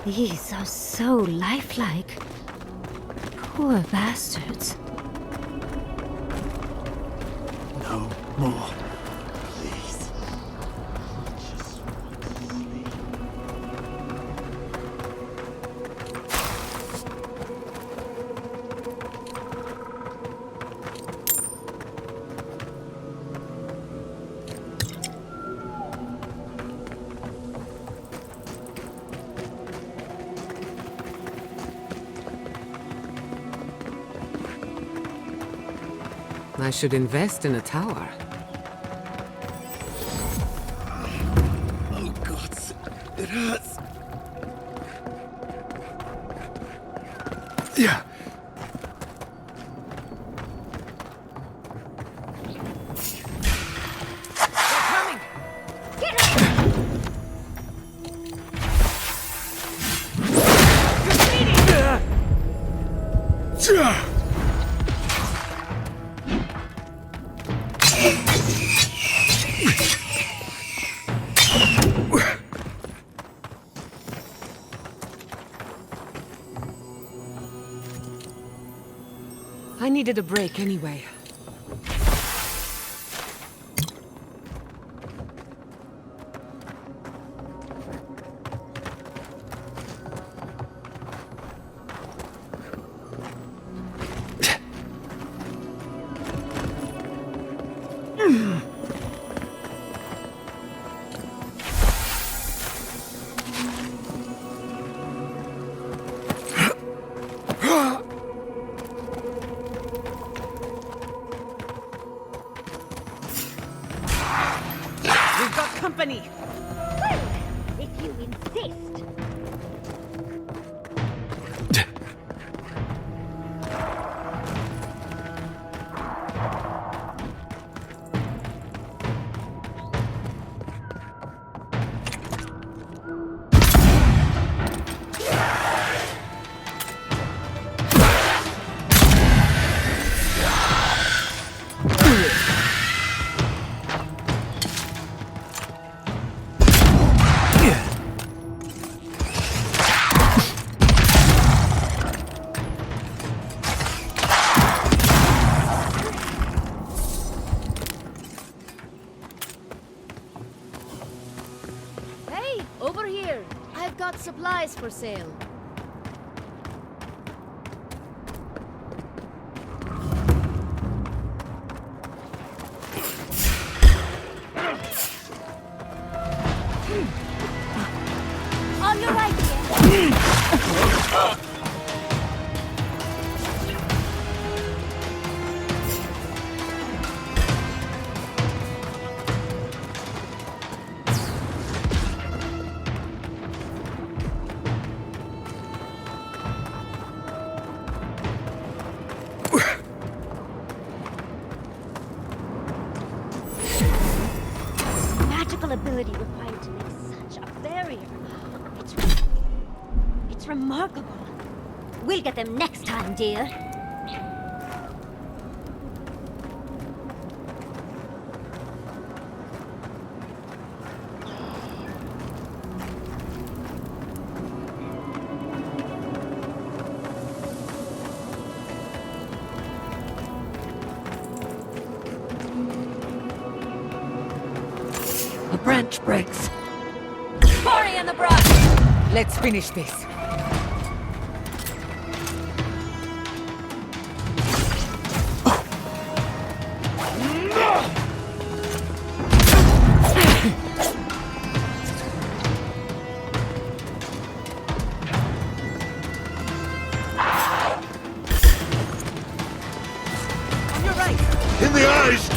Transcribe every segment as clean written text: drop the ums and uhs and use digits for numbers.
These are so lifelike. Poor bastards. No more. Please. Just want to sleep. I should invest in a tower. Oh God, it hurts. Yeah. I needed a break anyway. Company. Well, if you insist. Over here. I've got supplies for sale. On your right, dear. Ability required to make such a barrier. It's remarkable. We'll get them next time, dear. Branch breaks. Quarry in the brush! Let's finish this. On your right. In the eyes!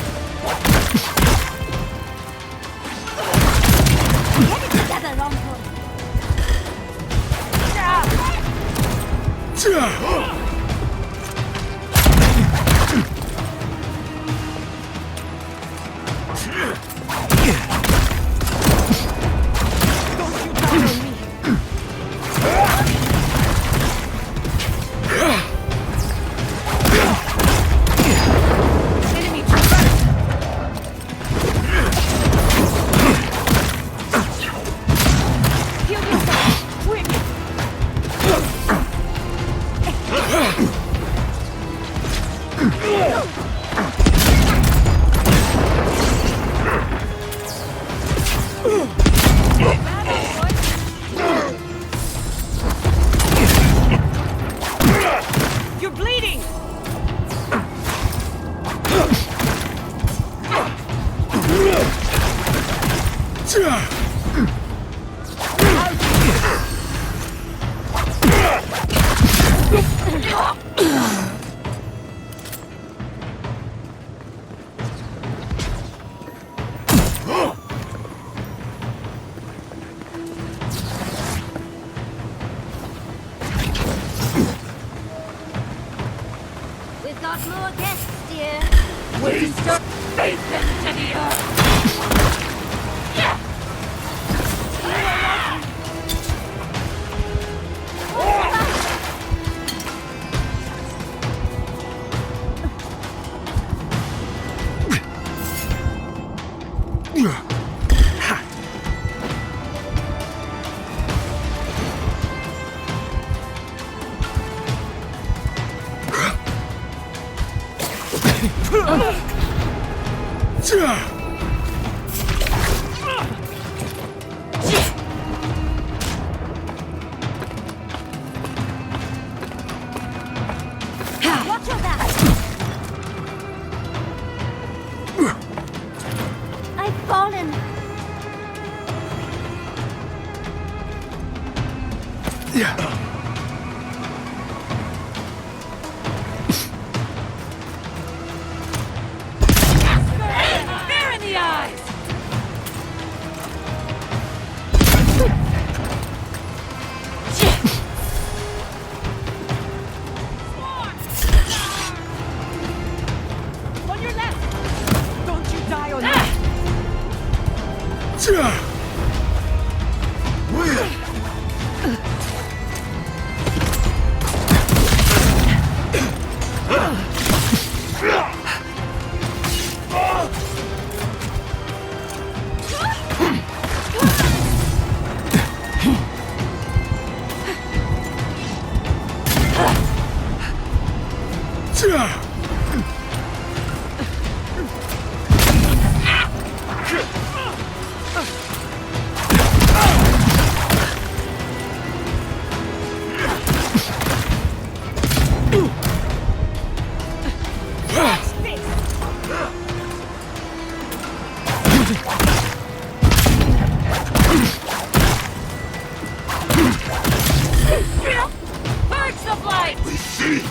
got more guests, dear. Wait. Face them to the earth. Watch your back. I've fallen. Fear in the eyes. On your left. Don't you die on that. Birds of light! We see.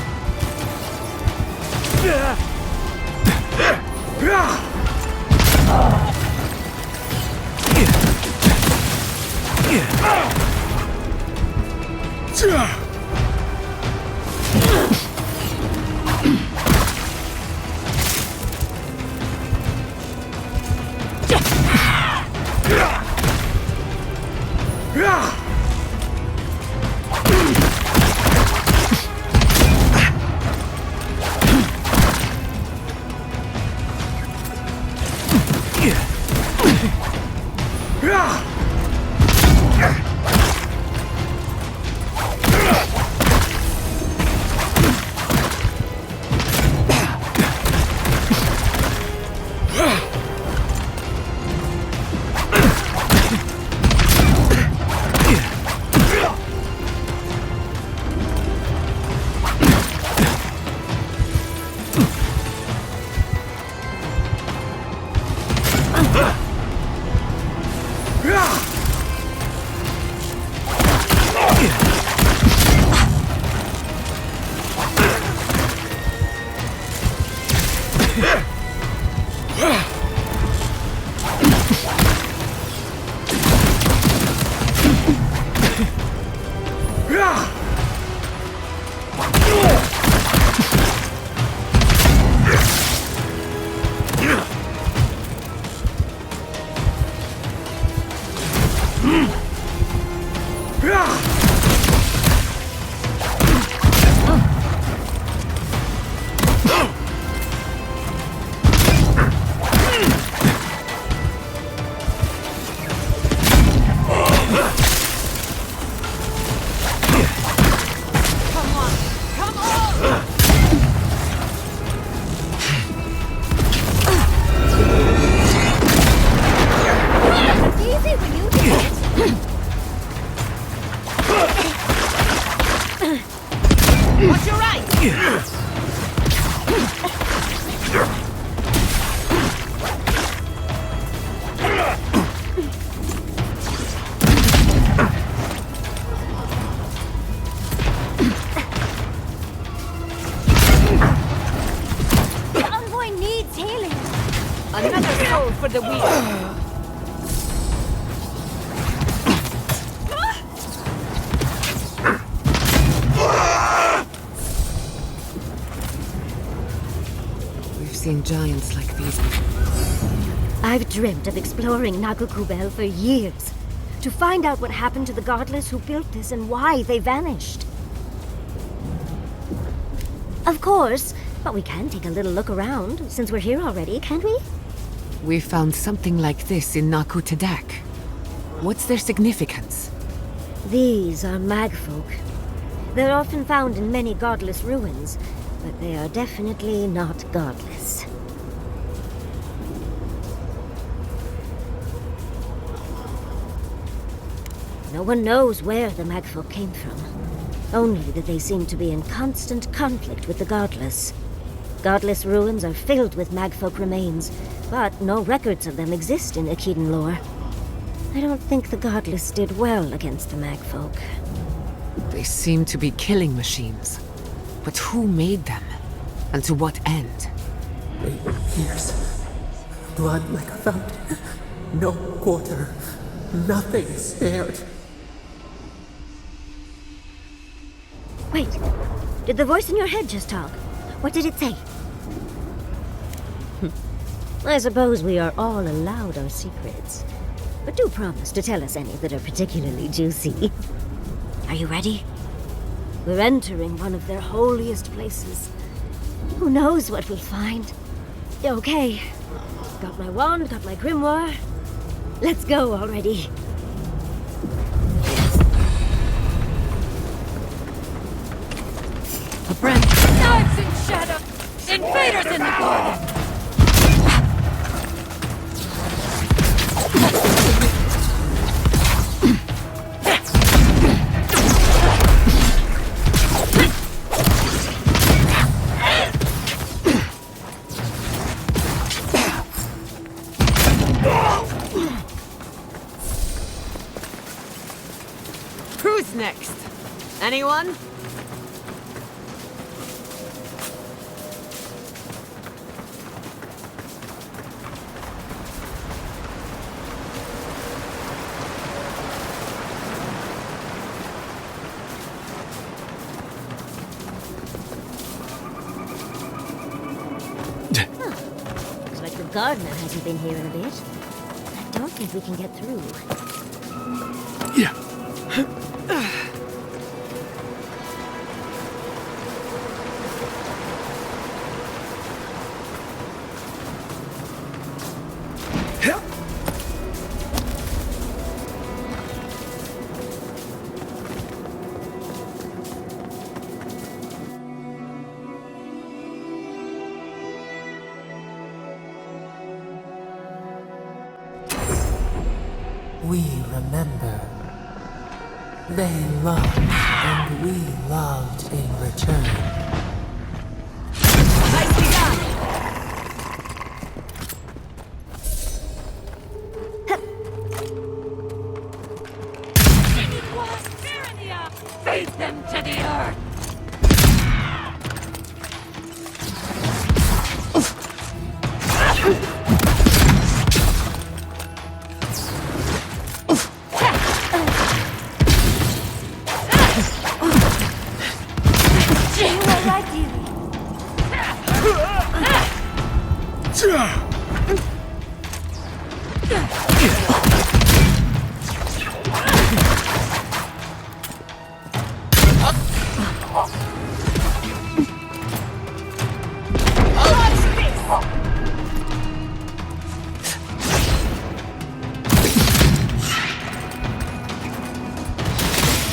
Easy when you do it. seen giants like these before. I've dreamt of exploring Naku Kubel for years. To find out what happened to the godless who built this and why they vanished. Of course, but we can take a little look around, since we're here already, can't we? We found something like this in Naku Kubel. What's their significance? These are magfolk. They're often found in many godless ruins, but they are definitely not godless. No one knows where the magfolk came from. Only that they seem to be in constant conflict with the godless. Godless ruins are filled with magfolk remains, but no records of them exist in Ekidan lore. I don't think the godless did well against the magfolk. They seem to be killing machines. But who made them? And to what end? They pierce. Blood like a fountain. No quarter. Nothing spared. Wait, did the voice in your head just talk? What did it say? I suppose we are all allowed our secrets. But do promise to tell us any that are particularly juicy. Are you ready? We're entering one of their holiest places. Who knows what we'll find? Okay. Got my wand, got my grimoire. Let's go already. A branch. Knives and shadows! Invaders in the garden! Who's next? Anyone? Looks like the gardener hasn't been here in a bit. I don't think we can get through. Yeah. We remember. They loved, and we loved in return. Nicely done! It was Tyrannia! Feed them to the earth!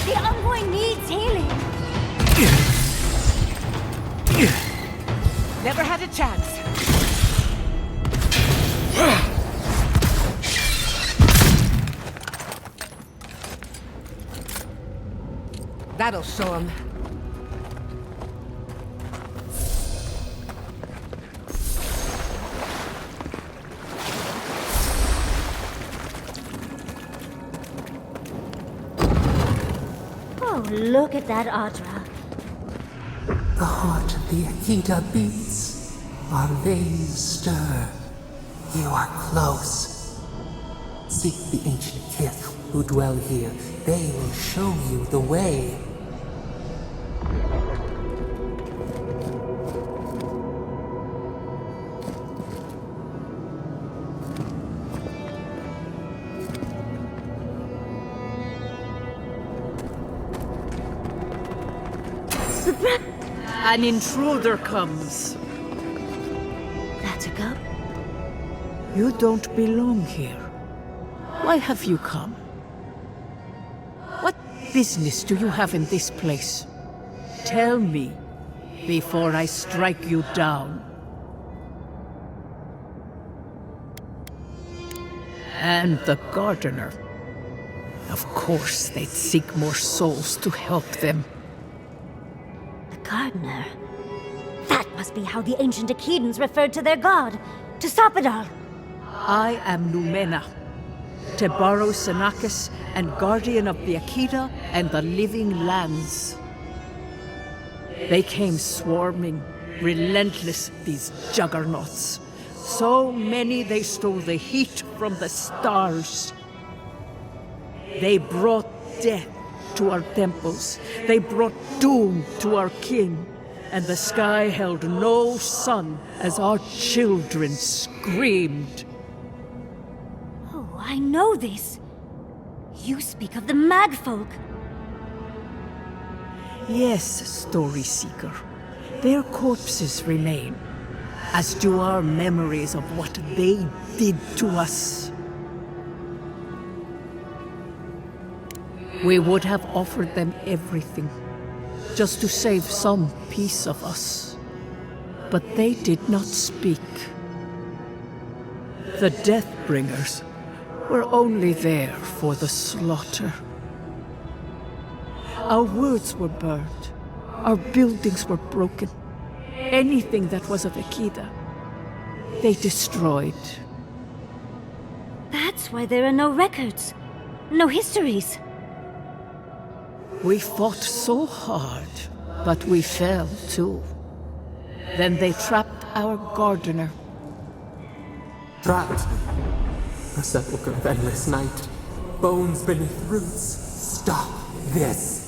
The envoy needs healing. Never had a chance. That'll show him. Oh, look at that Adra. The heart of the Ekidan beats. Our veins stir. You are close. Seek the ancient kith who dwell here. They will show you the way. An intruder comes. That's a go. You don't belong here. Why have you come? What business do you have in this place? Tell me, before I strike you down. And the gardener. Of course, they'd seek more souls to help them. The gardener. That must be how the ancient Ekidans referred to their god. To stop it all. I am Numena, Tebary Sanakis, and guardian of the Ekida and the living lands. They came swarming, relentless, these juggernauts. So many they stole the heat from the stars. They brought death to our temples. They brought doom to our kin. And the sky held no sun as our children screamed. Oh, I know this. You speak of the Magfolk. Yes, Story Seeker. Their corpses remain, as do our memories of what they did to us. We would have offered them everything, just to save some piece of us. But they did not speak. The Deathbringers were only there for the slaughter. Our words were burned. Our buildings were broken. Anything that was of Ekida, they destroyed. That's why there are no records. No histories. We fought so hard, but we fell too. Then they trapped our gardener. Trapped. A sepulchre of endless night. Bones beneath roots. Stop this.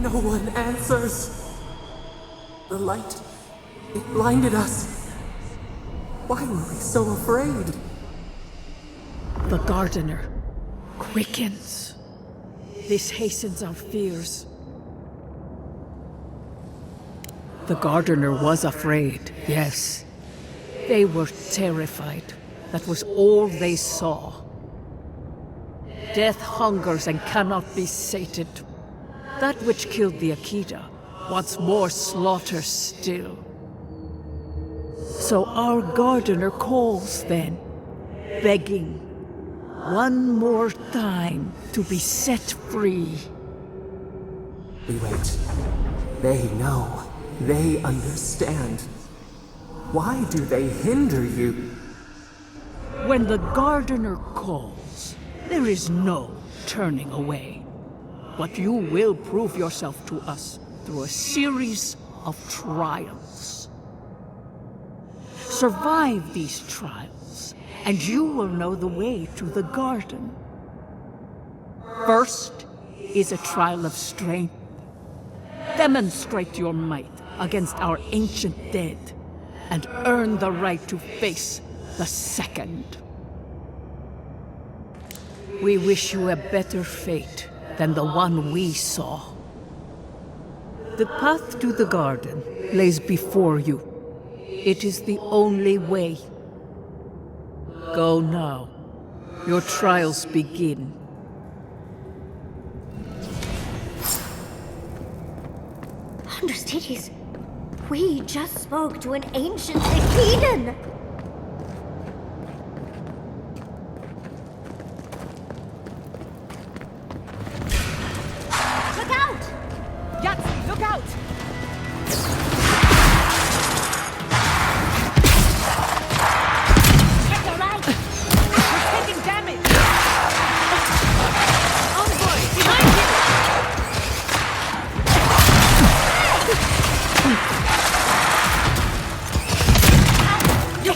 No one answers. The light, it blinded us. Why were we so afraid? The gardener quickens. This hastens our fears. The gardener was afraid, yes. They were terrified. That was all they saw. Death hungers and cannot be sated. That which killed the Ekida wants more slaughter still. So our gardener calls then, begging one more time to be set free. We wait. They know. They understand. Why do they hinder you? When the gardener calls, there is no turning away. But you will prove yourself to us through a series of trials. Survive these trials, and you will know the way to the garden. First is a trial of strength. Demonstrate your might against our ancient dead, and earn the right to face the second. We wish you a better fate than the one we saw. The path to the garden lays before you. It is the only way. Go now. Your trials begin. Understudies, we just spoke to an ancient Ekidan! Look out! Yatzli, look out! It's alright! We're taking damage! Envoy, behind you!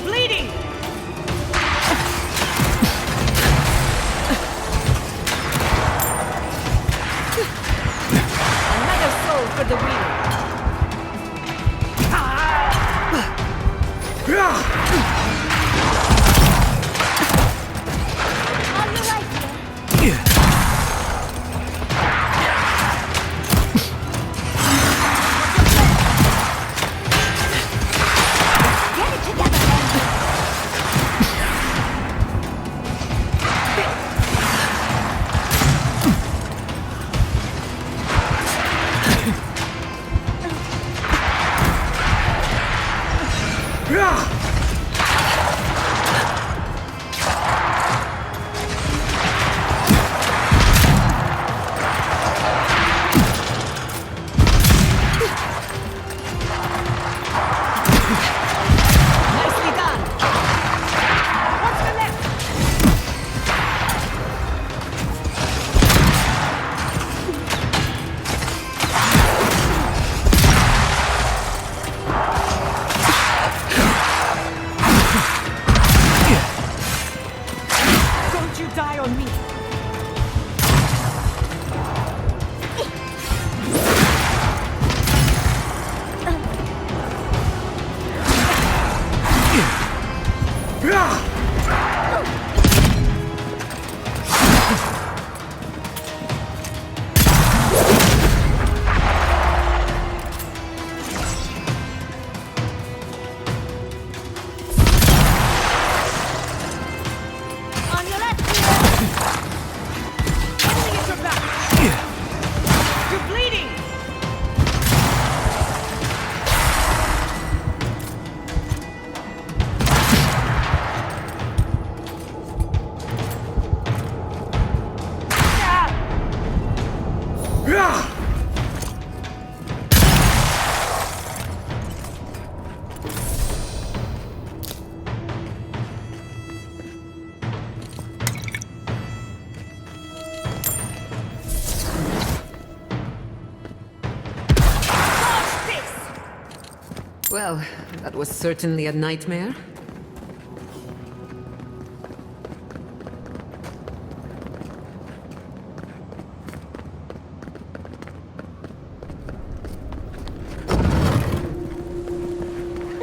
die on me. On your left! Healing at your back. You're bleeding. Well, that was certainly a nightmare.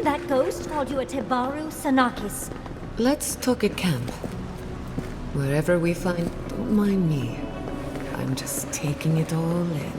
That ghost called you a Tebary Sanakis. Let's talk at camp. Wherever we find... Don't mind me. I'm just taking it all in.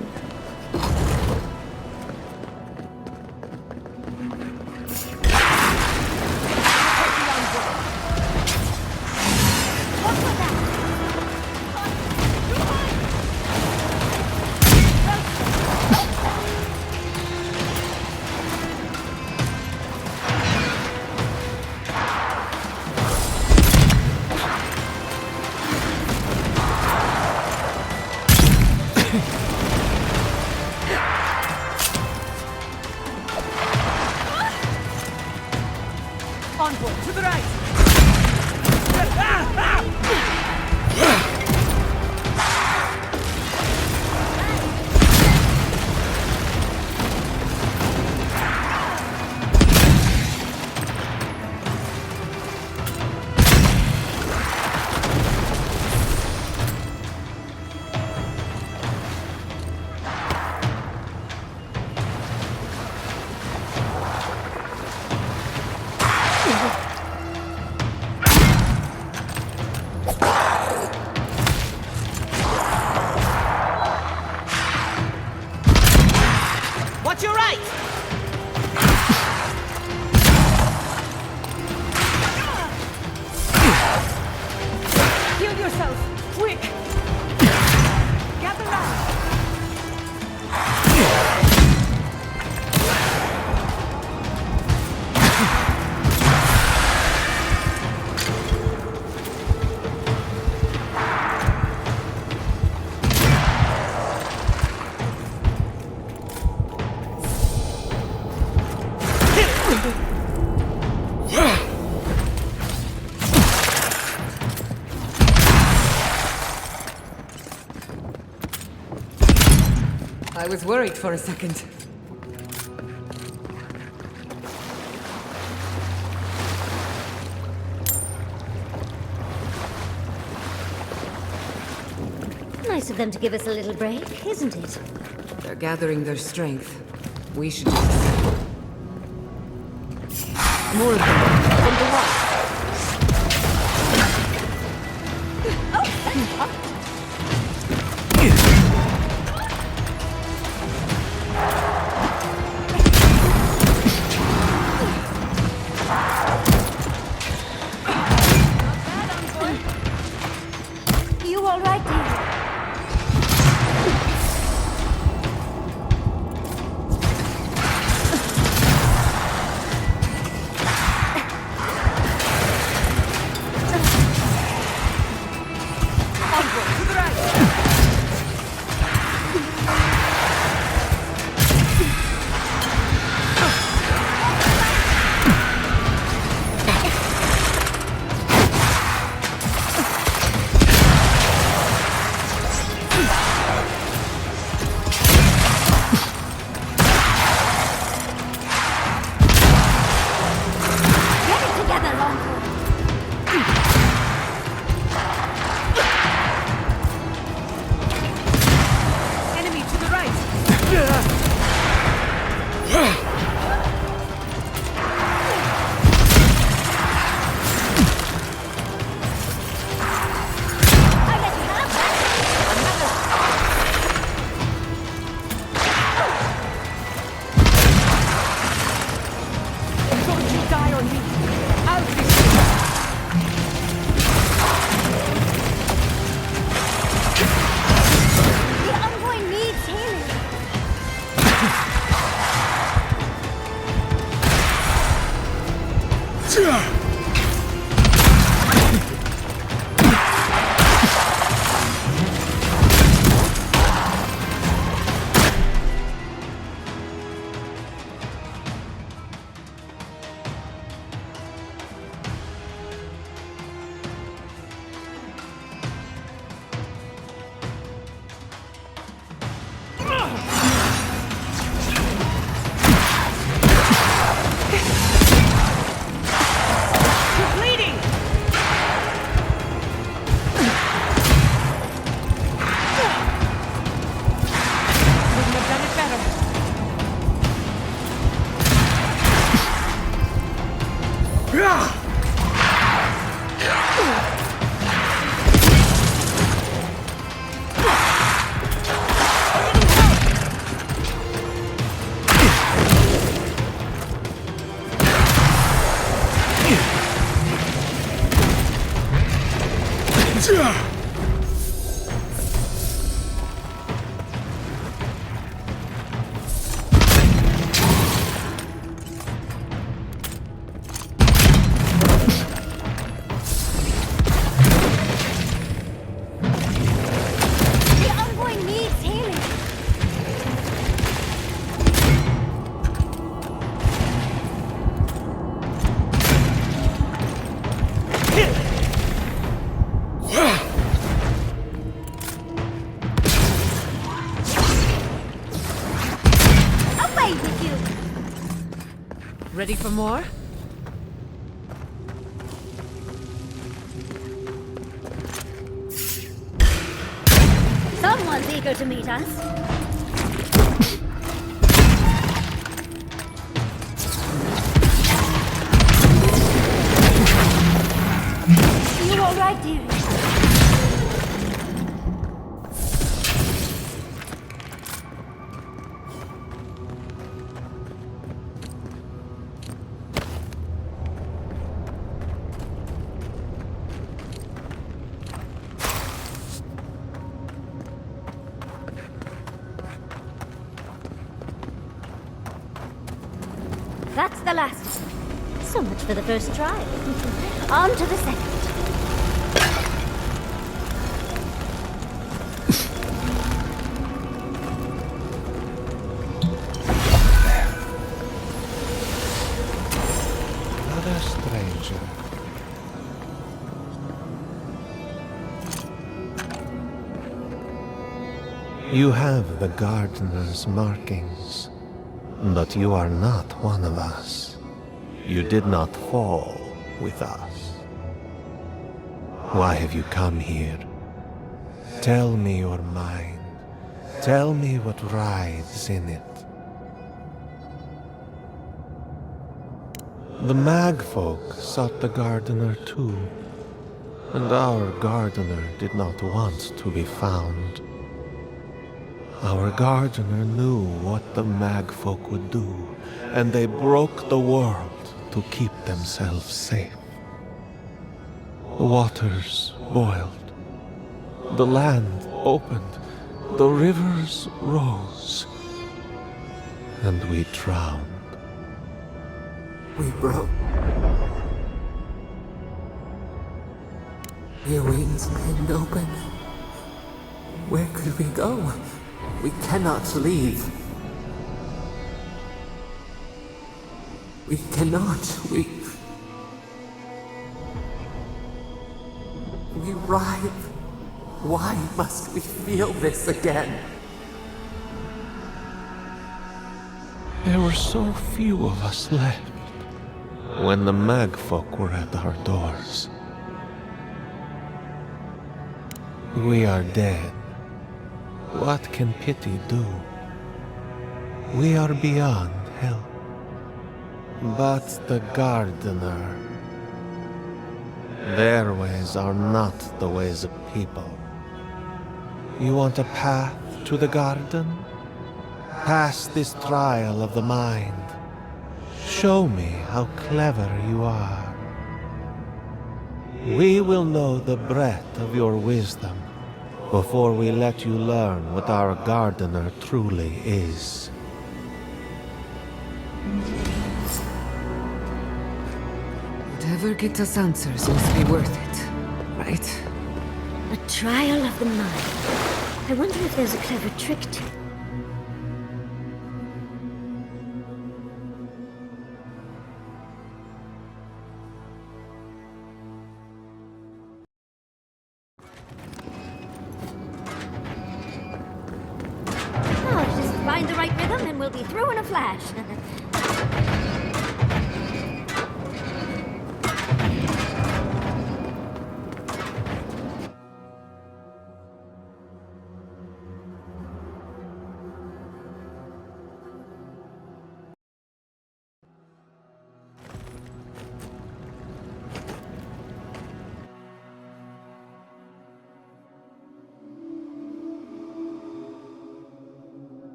Onward, to the right! Watch your right! Heal yourself, quick! Gather round! I was worried for a second. Nice of them to give us a little break, isn't it? They're gathering their strength. We should do the same. More of them. From the wall. You all right, dear? The envoy needs healing. Away with you! Ready for more? Someone's eager to meet us. You all right, dearie? That's the last. So much for the first try. On to the second. Not a stranger. You have the gardener's markings, but you are not one of us. You did not fall with us. Why have you come here? Tell me your mind. Tell me what rides in it. The magfolk sought the gardener too, and our gardener did not want to be found. Our gardener knew what the magfolk would do, and they broke the world to keep themselves safe. The waters boiled, the land opened, the rivers rose, and we drowned. We broke. Your wings pinned open. Where could we go? We cannot leave. We cannot. We writhe. Why must we feel this again? There were so few of us left when the magfolk were at our doors. We are dead. What can pity do? We are beyond help. But the gardener, their ways are not the ways of people. You want a path to the garden? Pass this trial of the mind. Show me how clever you are. We will know the breadth of your wisdom before we let you learn what our gardener truly is. Whatever gets us answers must be worth it, right? A trial of the mind. I wonder if there's a clever trick to it. Oh, just find the right rhythm and we'll be through in a flash.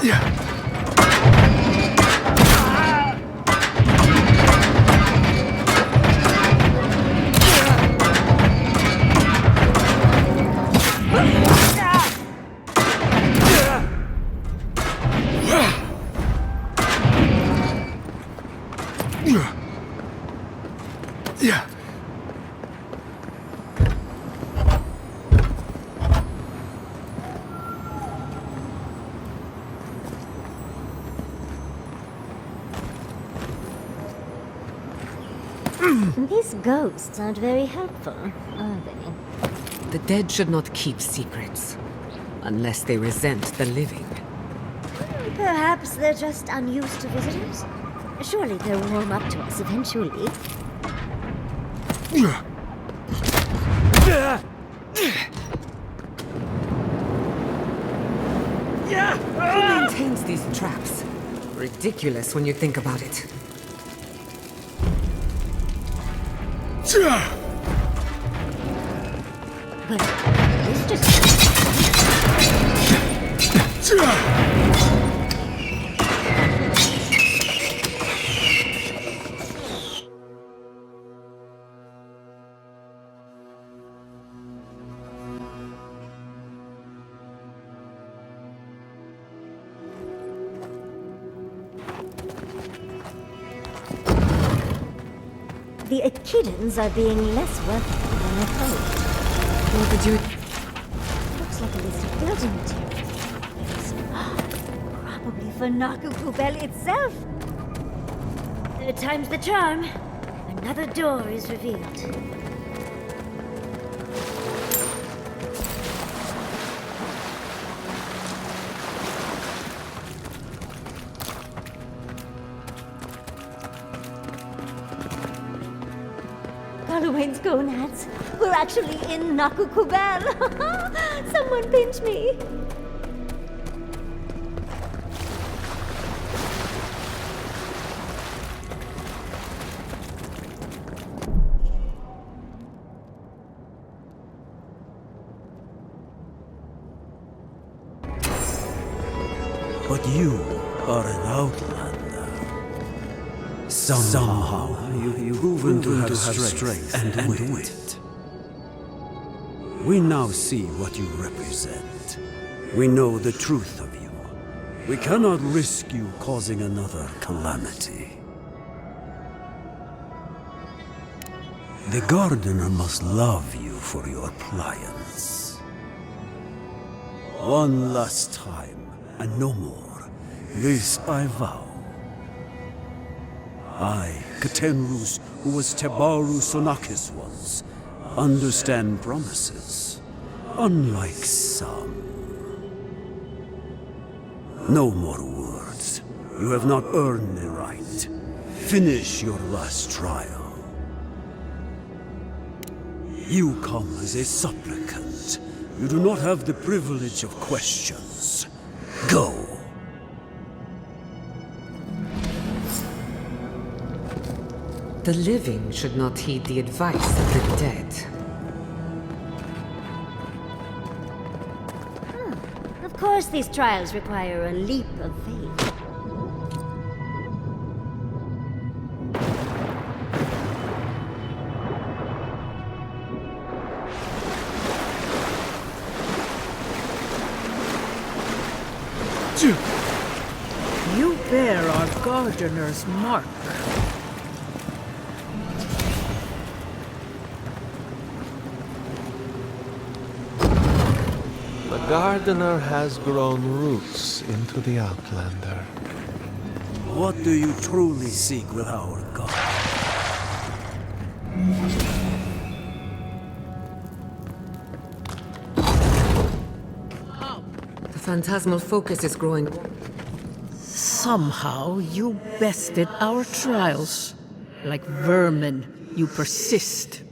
Yeah. These ghosts aren't very helpful, are they? The dead should not keep secrets. Unless they resent the living. Perhaps they're just unused to visitors. Surely they'll warm up to us eventually. Who maintains these traps? Ridiculous when you think about it. Well, this just... The Ekidans are being less welcome than I hoped. What did you... Looks like a list of building materials. Probably for Naku Kubel itself. Third time's the charm. Another door is revealed. Halloween's gonads. We're actually in Naku Kubel. Someone pinch me. But you are an outlander. Somehow you've proven to have strength and wit. We now see what you represent. We know the truth of you. We cannot risk you causing another calamity. The Gardener must love you for your pliance. One last time, and no more. This I vow. I, Katenrus, who was Tebary Sanakis once, understand promises, unlike some. No more words. You have not earned the right. Finish your last trial. You come as a supplicant. You do not have the privilege of questions. Go. The living should not heed the advice of the dead. Of course these trials require a leap of faith. You bear our Gardener's mark. The Gardener has grown roots into the Outlander. What do you truly seek with our God? The phantasmal focus is growing. Somehow you bested our trials. Like vermin, you persist.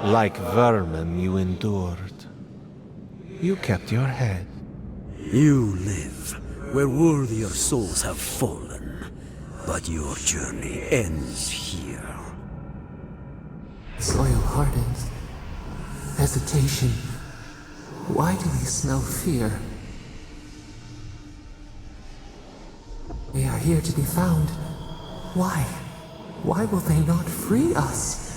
Like vermin, you endured. You kept your head. You live where worthier souls have fallen, but your journey ends here. Soil hardens. Hesitation. Why do we smell fear? They are here to be found. Why? Why will they not free us?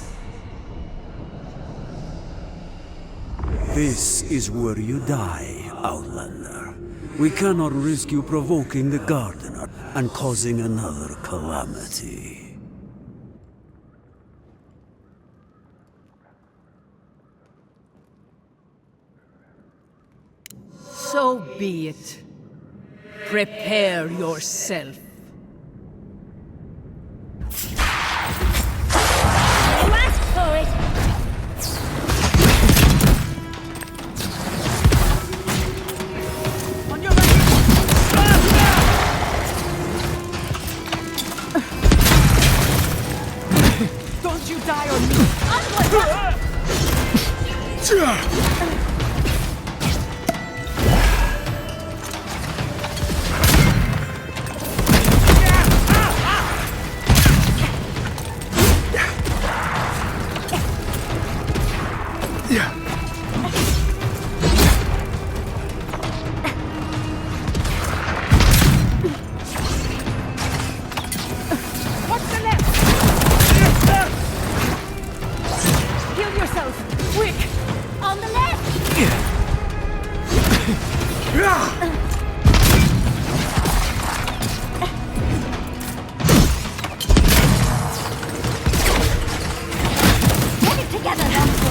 This is where you die, Outlander. We cannot risk you provoking the Gardener and causing another calamity. So be it. Prepare yourself. Get it together, Naku.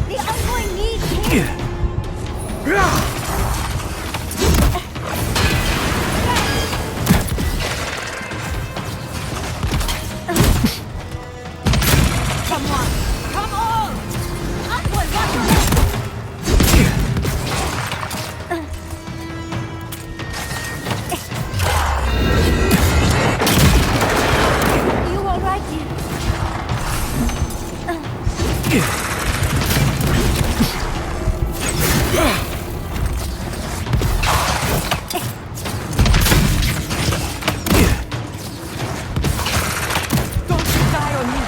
The envoy needs him. Come on! Come on! Envoy, watch your You all right, dear? Don't you die on me!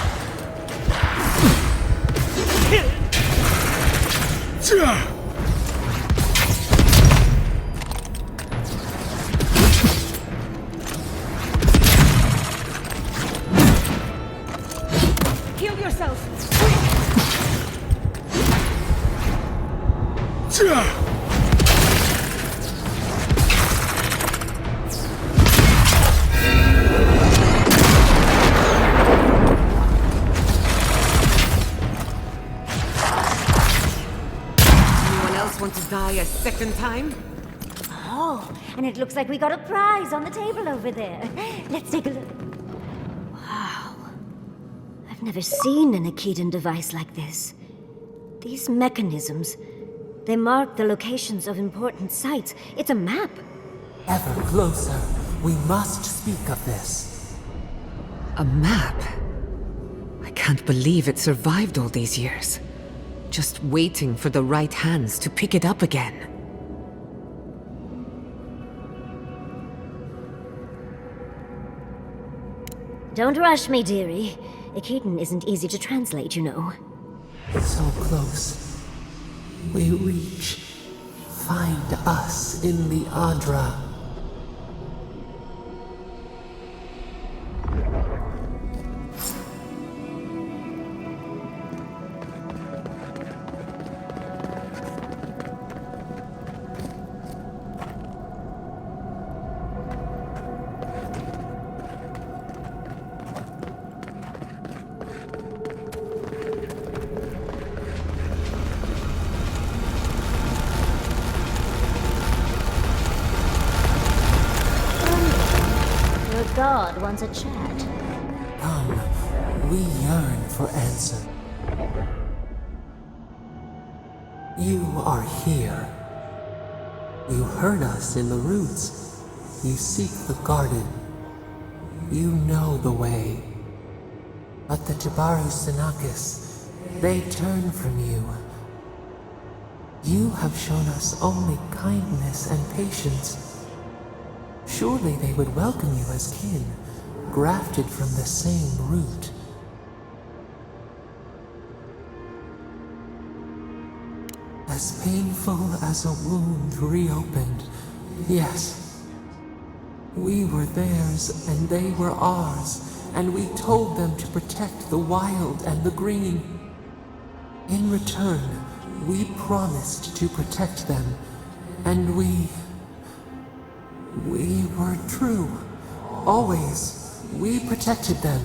Heal yourself! Anyone else want to die a second time? Oh, and it looks like we got a prize on the table over there. Let's take a look. Wow. I've never seen an Ekidan device like this. These mechanisms, they mark the locations of important sites. It's a map. Ever closer. We must speak of this. A map? I can't believe it survived all these years. Just waiting for the right hands to pick it up again. Don't rush me, dearie. Ekidan isn't easy to translate, you know. So close. We reach. Find us in the Adra. Your god wants a chat. Come, we yearn for answer. You are here. You heard us in the roots. You seek the garden. You know the way. But the Tebary Sanakis, they turn from you. You have shown us only kindness and patience. Surely they would welcome you as kin, grafted from the same root. As painful as a wound reopened, yes. We were theirs and they were ours, and we told them to protect the wild and the green. In return, we promised to protect them, and we were true. Always. We protected them.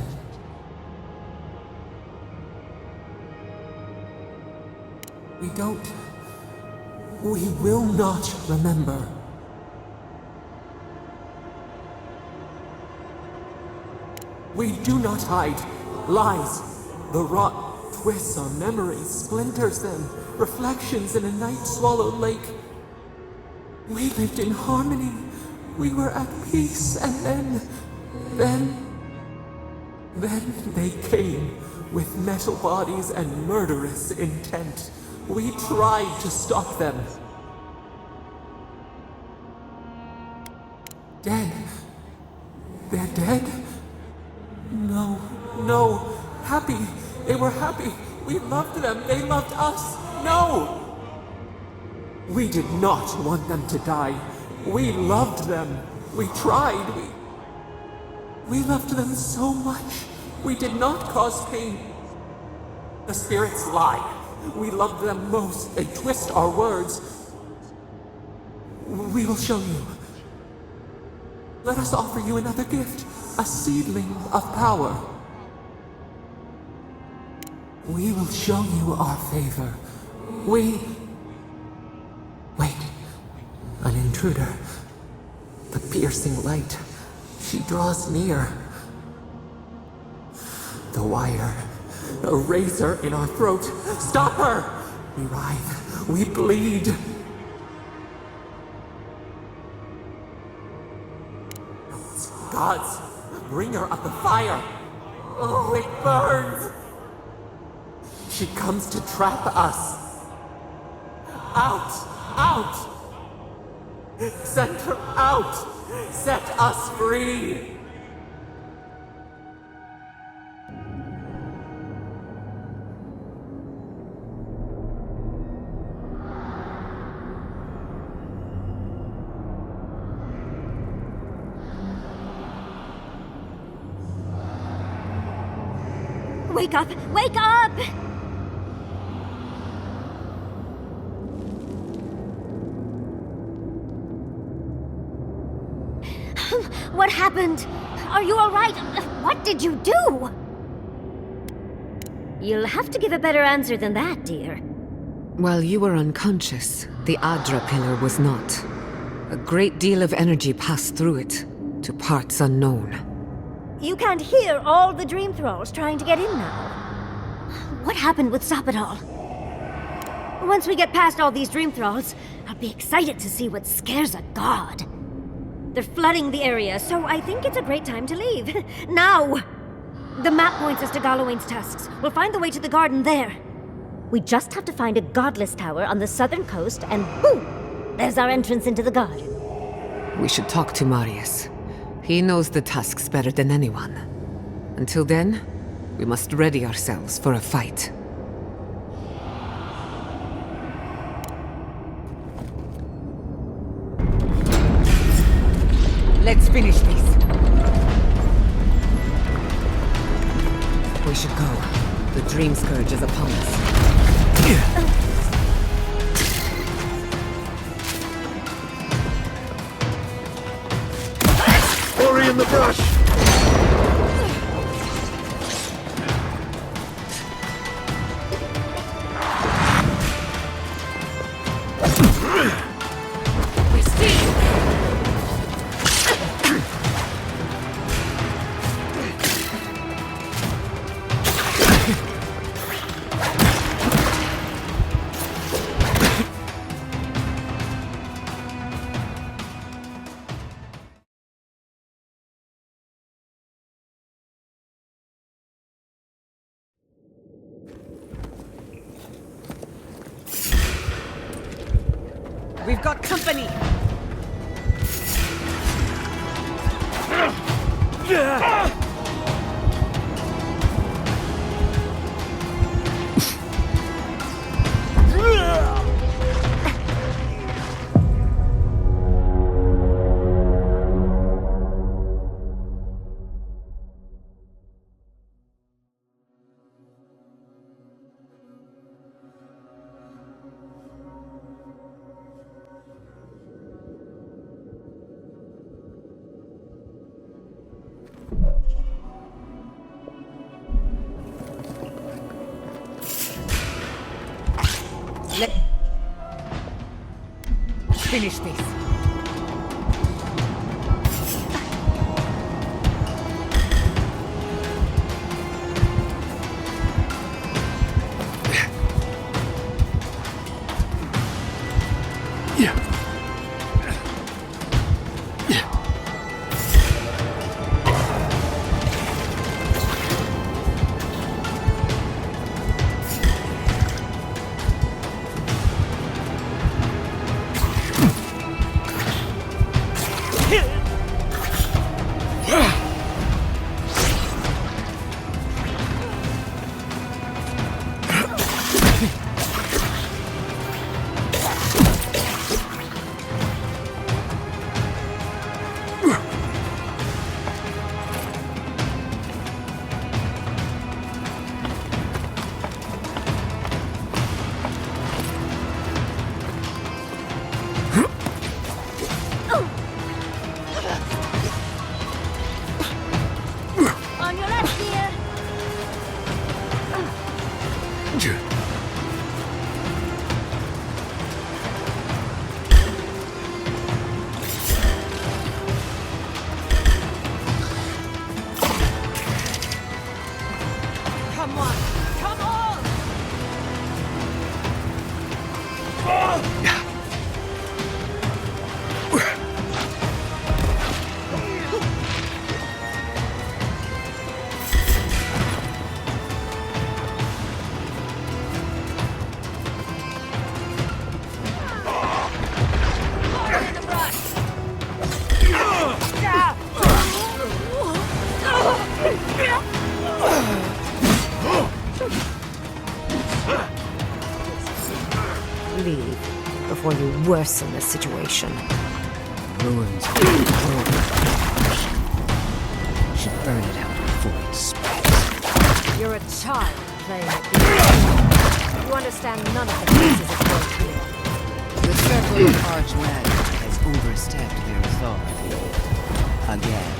We will not remember. We do not hide. Lies. The rot twists our memories, splinters them, reflections in a night-swallowed lake. We lived in harmony. We were at peace, and then they came with metal bodies and murderous intent. We tried to stop them. Dead. They're dead? No. Happy. They were happy. We loved them. They loved us. No! We did not want them to die. We loved them. We tried. We loved them so much. We did not cause pain. The spirits lie. We love them most. They twist our words. We will show you. Let us offer you another gift. A seedling of power. We will show you our favor. Wait. An intruder. The piercing light. She draws near. The wire. A razor in our throat. Stop her! We writhe. We bleed. Gods, bringer of the fire. Oh, it burns. She comes to trap us. Out! Send her out! Set us free! Wake up! Wake up! What happened? Are you all right? What did you do? You'll have to give a better answer than that, dear. While you were unconscious, the Adra pillar was not. A great deal of energy passed through it, to parts unknown. You can't hear all the dream thralls trying to get in now. What happened with Sapidal? Once we get past all these dream thralls, I'll be excited to see what scares a god. They're flooding the area, so I think it's a great time to leave. Now! The map points us to Galawain's tusks. We'll find the way to the garden there. We just have to find a godless tower on the southern coast, and boom! There's our entrance into the garden. We should talk to Marius. He knows the tusks better than anyone. Until then, we must ready ourselves for a fight. Let's finish this. We should go. The Dream Scourge is upon us. Hurry in the brush! We've got company! Let's finish this. before you worsen the situation. Ruins should burn it out before it spreads. You're a child playing at the You understand none of the pieces at work here. The circle of Archmagic has overstepped their authority. Again.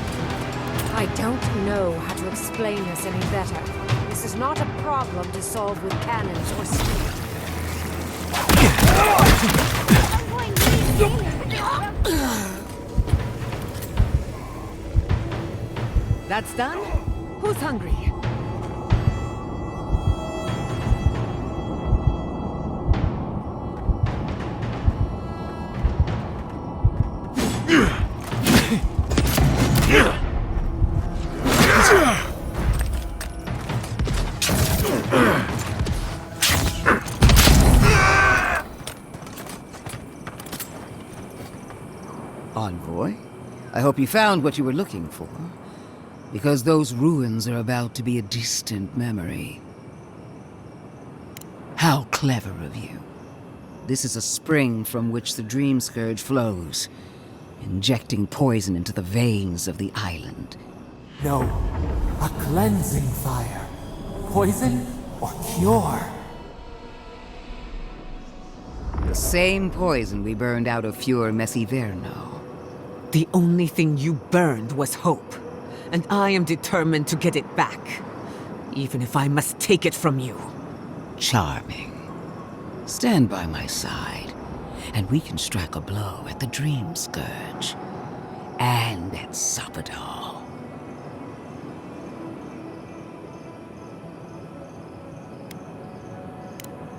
I don't know how to explain this any better. This is not a problem to solve with cannons or steel. That's done? Who's hungry? Envoy, I hope you found what you were looking for, because those ruins are about to be a distant memory. How clever of you. This is a spring from which the Dream Scourge flows, injecting poison into the veins of the island. No, a cleansing fire. Poison or cure? The same poison we burned out of Fior Messiverno. The only thing you burned was hope, and I am determined to get it back, even if I must take it from you. Charming. Stand by my side, and we can strike a blow at the Dream Scourge, and at Sapadal.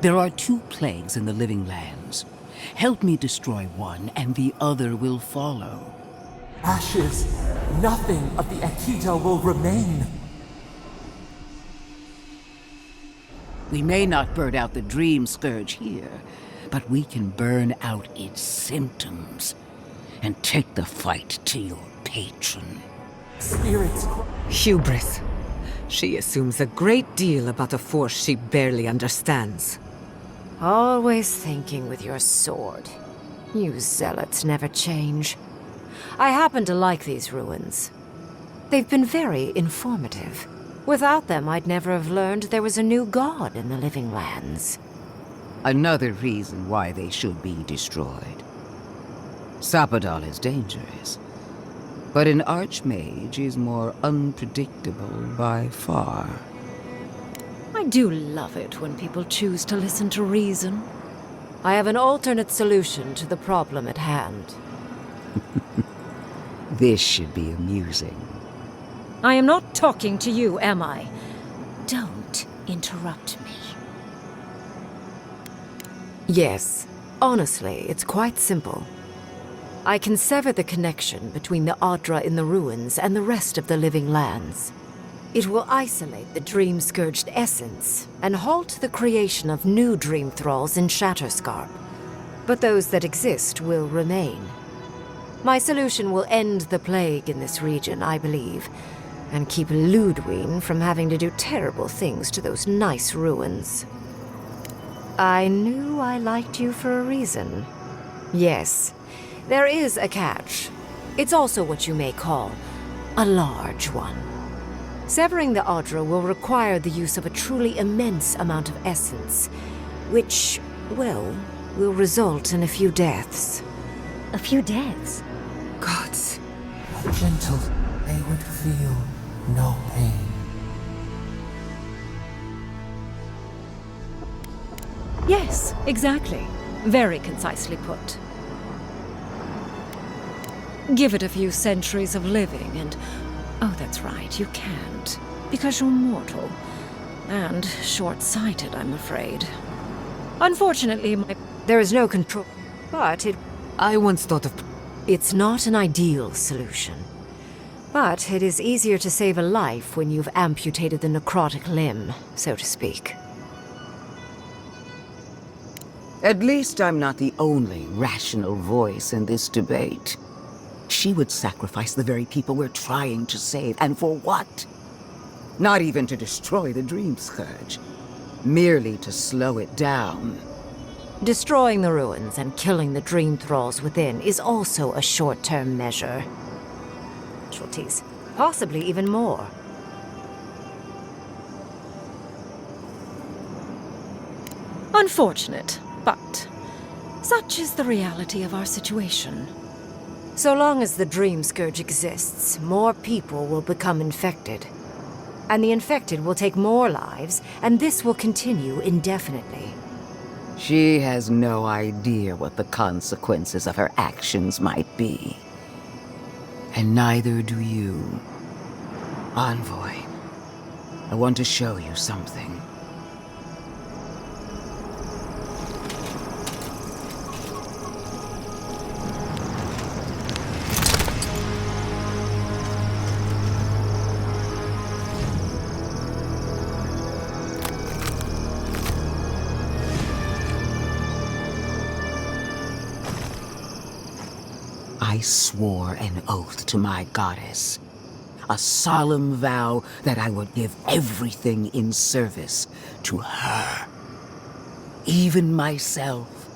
There are 2 plagues in the Living Lands. Help me destroy one, and the other will follow. Ashes. Nothing of the Ekidan will remain. We may not burn out the Dream Scourge here, but we can burn out its symptoms and take the fight to your patron. Spirits. Hubris. She assumes a great deal about a force she barely understands. Always thinking with your sword. You zealots never change. I happen to like these ruins. They've been very informative. Without them, I'd never have learned there was a new god in the Living Lands. Another reason why they should be destroyed. Sapadal is dangerous, but an archmage is more unpredictable by far. I do love it when people choose to listen to reason. I have an alternate solution to the problem at hand. This should be amusing. I am not talking to you, am I? Don't interrupt me. Yes, honestly, it's quite simple. I can sever the connection between the Adra in the ruins and the rest of the Living Lands. It will isolate the dream-scourged essence and halt the creation of new dream thralls in Shatterscarp. But those that exist will remain. My solution will end the plague in this region, I believe, and keep Ludwine from having to do terrible things to those nice ruins. I knew I liked you for a reason. Yes, there is a catch. It's also what you may call a large one. Severing the Adra will require the use of a truly immense amount of essence, which, well, will result in a few deaths. A few deaths? Gods. Gentle, they would feel no pain. Yes, exactly. Very concisely put. Give it a few centuries of living and... Oh, that's right, you can't. Because you're mortal. And short-sighted, I'm afraid. Unfortunately, There is no control, but I once thought of... it's not an ideal solution. But it is easier to save a life when you've amputated the necrotic limb, so to speak. At least I'm not the only rational voice in this debate. She would sacrifice the very people we're trying to save, and for what? Not even to destroy the Dream Scourge. Merely to slow it down. Destroying the ruins and killing the dream thralls within is also a short-term measure. Casualties, possibly even more. Unfortunate, but such is the reality of our situation. So long as the Dream Scourge exists, more people will become infected. And the infected will take more lives, and this will continue indefinitely. She has no idea what the consequences of her actions might be. And neither do you. Envoy, I want to show you something. I swore an oath to my goddess. A solemn vow that I would give everything in service to her. Even myself.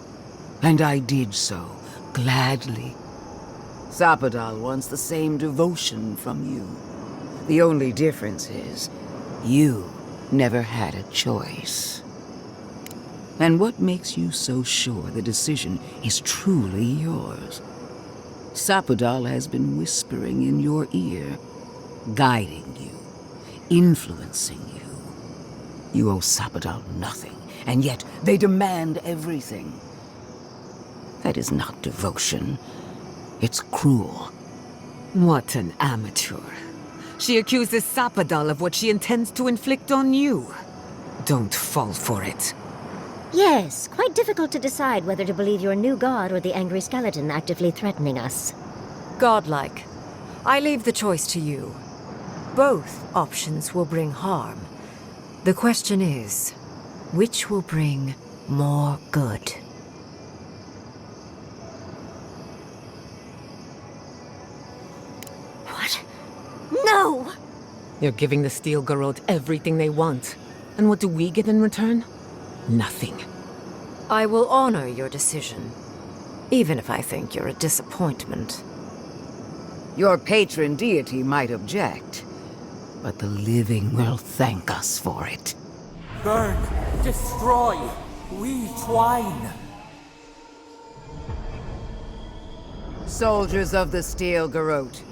And I did so, gladly. Sapadal wants the same devotion from you. The only difference is, you never had a choice. And what makes you so sure the decision is truly yours? Sapadal has been whispering in your ear, guiding you, influencing you. You owe Sapadal nothing, and yet they demand everything. That is not devotion. It's cruel. What an amateur. She accuses Sapadal of what she intends to inflict on you. Don't fall for it. Yes, quite difficult to decide whether to believe your new god or the angry skeleton actively threatening us. Godlike. I leave the choice to you. Both options will bring harm. The question is, which will bring more good? What? No! You're giving the Steel Garrote everything they want. And what do we get in return? Nothing. I will honor your decision, even if I think you're a disappointment. Your patron deity might object, but the living will thank us for it. Burn, destroy, we twine. Soldiers of the Steel Garrote,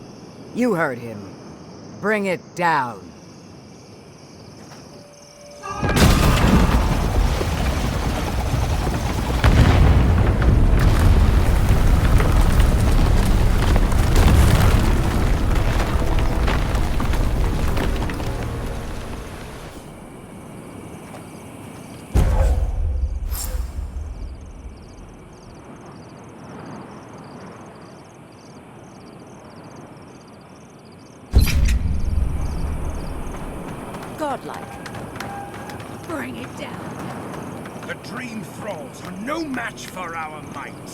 you heard him. Bring it down. Godlike. Bring it down. The Dream Thralls are no match for our might.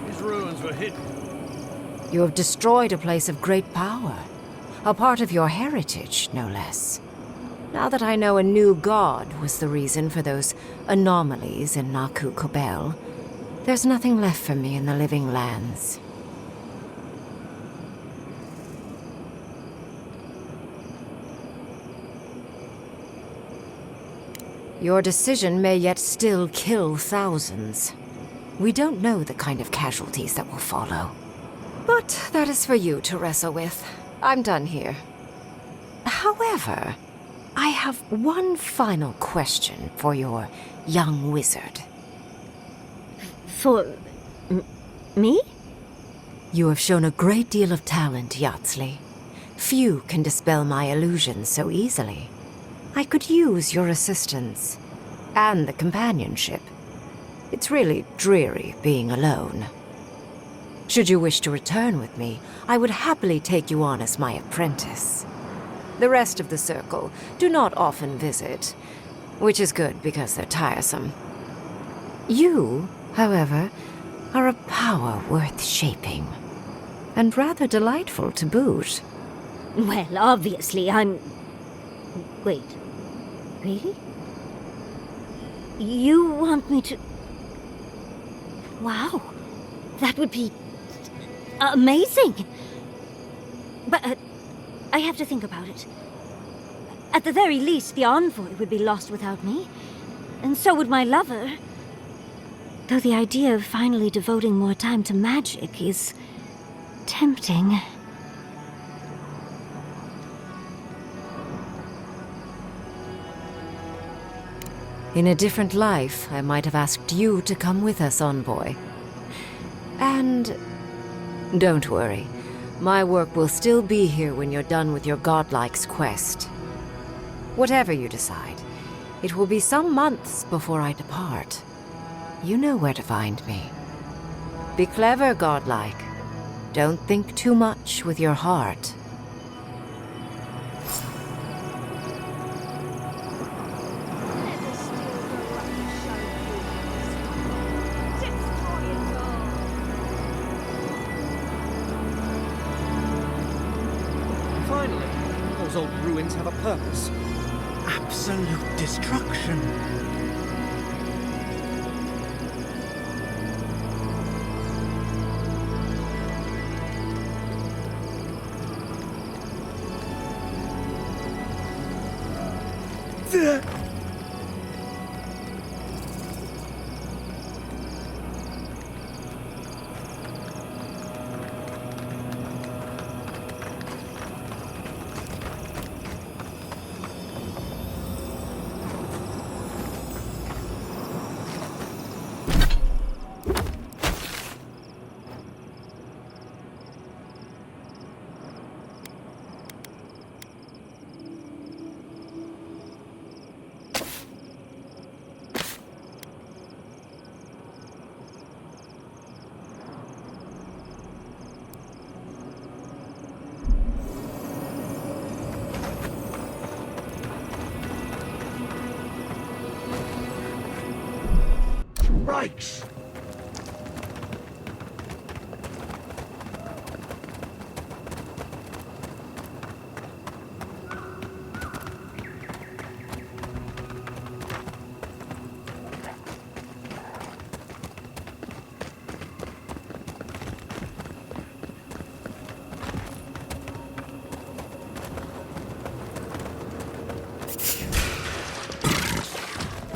These ruins were hidden. You have destroyed a place of great power. A part of your heritage, no less. Now that I know a new god was the reason for those anomalies in Naku Kubel, there's nothing left for me in the living lands. Your decision may yet still kill thousands. We don't know the kind of casualties that will follow. But that is for you to wrestle with. I'm done here. However, I have one final question for your young wizard. For... me? You have shown a great deal of talent, Yatzli. Few can dispel my illusions so easily. I could use your assistance. And the companionship. It's really dreary being alone. Should you wish to return with me, I would happily take you on as my apprentice. The rest of the circle do not often visit, which is good because they're tiresome. You, however, are a power worth shaping. And rather delightful to boot. Well, obviously, I'm... Wait. Really? You want me to... Wow. That would be amazing. But I have to think about it. At the very least, the envoy would be lost without me. And so would my lover. Though the idea of finally devoting more time to magic is tempting. In a different life, I might have asked you to come with us, envoy. And don't worry. My work will still be here when you're done with your godlike's quest. Whatever you decide, it will be some months before I depart. You know where to find me. Be clever, godlike. Don't think too much with your heart. Finally, those old ruins have a purpose. Absolute destruction. Right.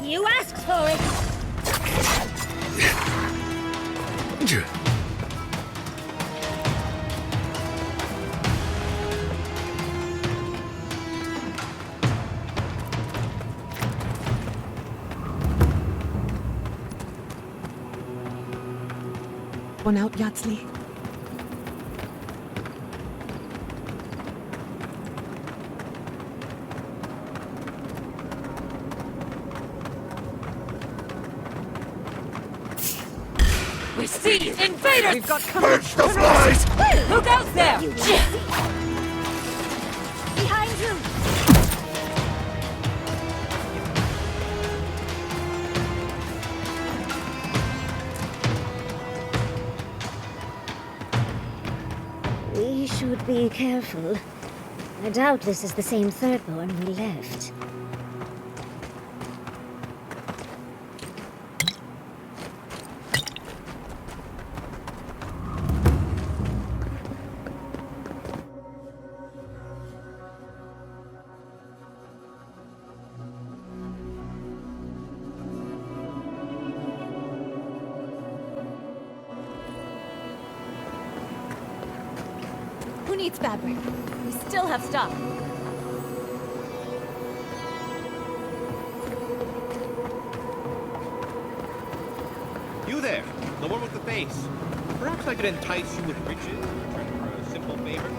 You asked for it! One out, Yatzli. We see invaders! We've got Purge the flies! Look out there! Behind you! We should be careful. I doubt this is the same Thirdborn we left. Who needs fabric? We still have stuff. You there, the one with the face. Perhaps I could entice you with riches in return for a simple favor?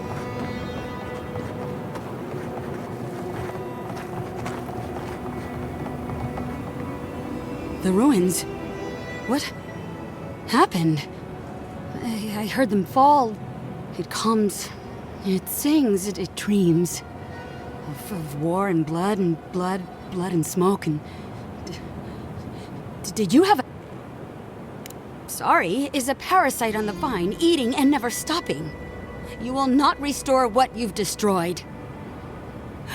The ruins? What happened? I heard them fall. It comes, it sings, it dreams. Of war and blood and smoke and... Did you have a... Sorry, is a parasite on the vine, eating and never stopping. You will not restore what you've destroyed.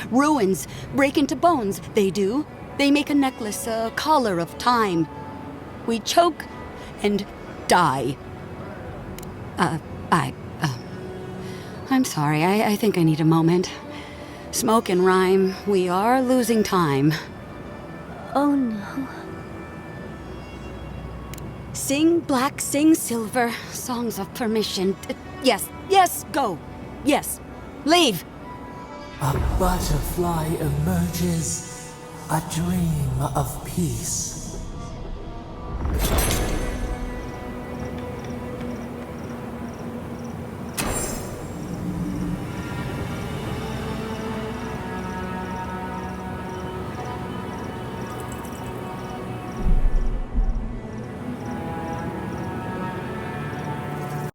Ruins break into bones, they do. They make a necklace, a collar of time. We choke and die. I'm sorry, I think I need a moment. Smoke and rhyme, we are losing time. Oh no. Sing black, sing silver, songs of permission. Yes, go. Yes, leave. A butterfly emerges, a dream of peace.